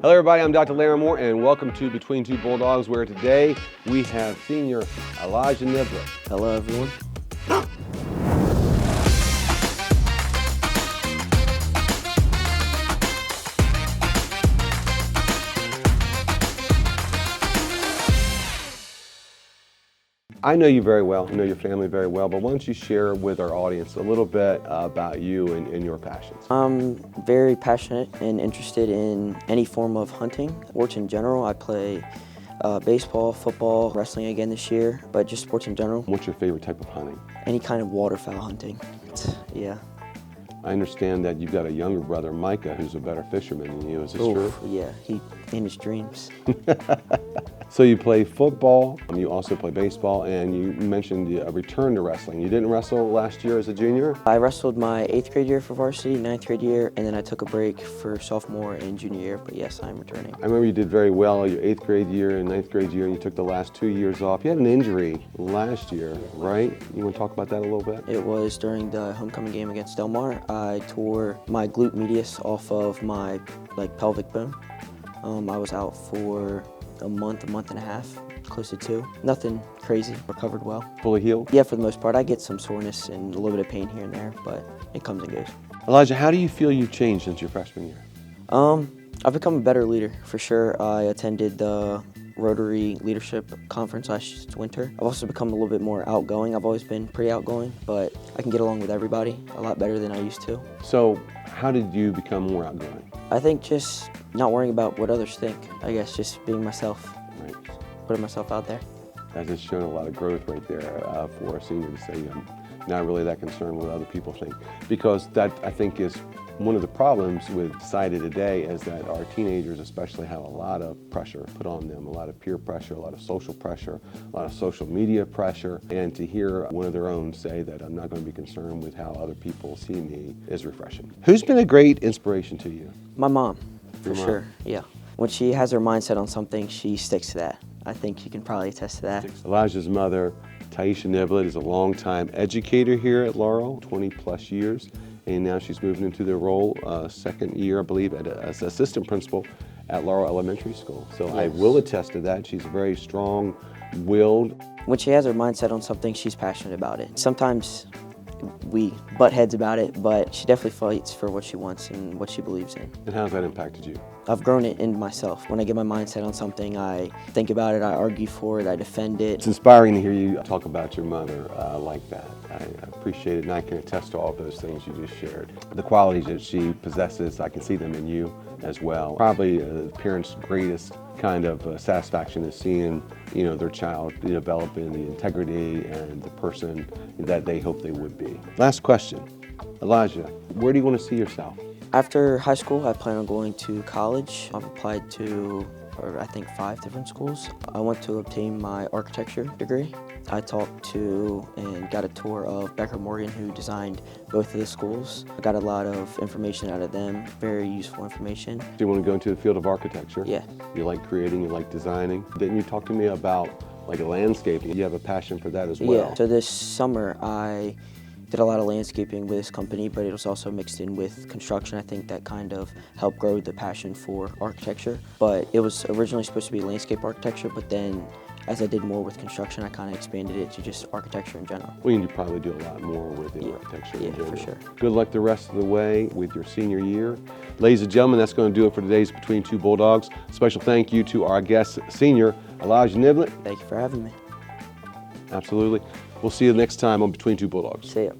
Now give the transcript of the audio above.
Hello everybody, I'm Dr. Larimore and welcome to Between Two Bulldogs, where today we have senior Elijah Niblett. Hello everyone. I know you very well, I know your family very well, but why don't you share with our audience a little bit about you and your passions? I'm very passionate and interested in any form of hunting. Sports in general, I play baseball, football, wrestling again this year, but just sports in general. What's your favorite type of hunting? Any kind of waterfowl hunting, yeah. I understand that you've got a younger brother, Micah, who's a better fisherman than you. Is this true? Yeah, he in his dreams. So you play football, you also play baseball, and you mentioned a return to wrestling. You didn't wrestle last year as a junior? I wrestled my 8th grade year for varsity, 9th grade year, and then I took a break for sophomore and junior year, but yes, I'm returning. I remember you did very well your 8th grade year and 9th grade year, and you took the last 2 years off. You had an injury last year, right? You want to talk about that a little bit? It was during the homecoming game against Del Mar. I tore my glute medius off of my pelvic bone. I was out for a month and a half, close to 2. Nothing crazy, recovered well. Fully healed? Yeah, for the most part. I get some soreness and a little bit of pain here and there, but it comes and goes. Elijah, how do you feel you've changed since your freshman year? I've become a better leader, for sure. I attended the Rotary Leadership Conference last winter. I've also become a little bit more outgoing. I've always been pretty outgoing, but I can get along with everybody a lot better than I used to. So how did you become more outgoing? I think just not worrying about what others think. I guess just being myself, right. Putting myself out there. That has shown a lot of growth right there for a senior to say I'm not really that concerned with what other people think. Because that, I think, is one of the problems with society today, is that our teenagers especially have a lot of pressure put on them, a lot of peer pressure, a lot of social pressure, a lot of social media pressure, and to hear one of their own say that I'm not going to be concerned with how other people see me is refreshing. Who's been a great inspiration to you? My mom, Your for mom? Sure, yeah. When she has her mindset on something, she sticks to that. I think you can probably attest to that. Elijah's mother, Taisha Niblett, is a longtime educator here at Laurel, 20+ years. And now she's moving into the role, second year, I believe, as assistant principal at Laurel Elementary School. So yes. I will attest to that. She's very strong-willed. When she has her mindset on something, she's passionate about it. Sometimes we butt heads about it, but she definitely fights for what she wants and what she believes in. And how has that impacted you? I've grown it in myself. When I get my mindset on something, I think about it, I argue for it, I defend it. It's inspiring to hear you talk about your mother like that. I appreciate it, and I can attest to all those things you just shared. The qualities that she possesses, I can see them in you as well. Probably a parent's greatest kind of satisfaction is seeing, their child develop in the integrity and the person that they hope they would be. Last question, Elijah, where do you want to see yourself? After high school, I plan on going to college. I've applied to, I think, 5 different schools. I want to obtain my architecture degree. I talked to and got a tour of Becker Morgan, who designed both of the schools. I got a lot of information out of them, very useful information. Do you want to go into the field of architecture? Yeah. You like creating, you like designing. Didn't you talk to me about landscaping? You have a passion for that as well. Yeah, so this summer I did a lot of landscaping with this company, but it was also mixed in with construction. I think that kind of helped grow the passion for architecture. But it was originally supposed to be landscape architecture, but then as I did more with construction, I kind of expanded it to just architecture in general. Well, you probably do a lot more with architecture in general. For sure. Good luck the rest of the way with your senior year. Ladies and gentlemen, that's going to do it for today's Between Two Bulldogs. Special thank you to our guest, senior Elijah Niblett. Thank you for having me. Absolutely. We'll see you next time on Between Two Bulldogs. See ya.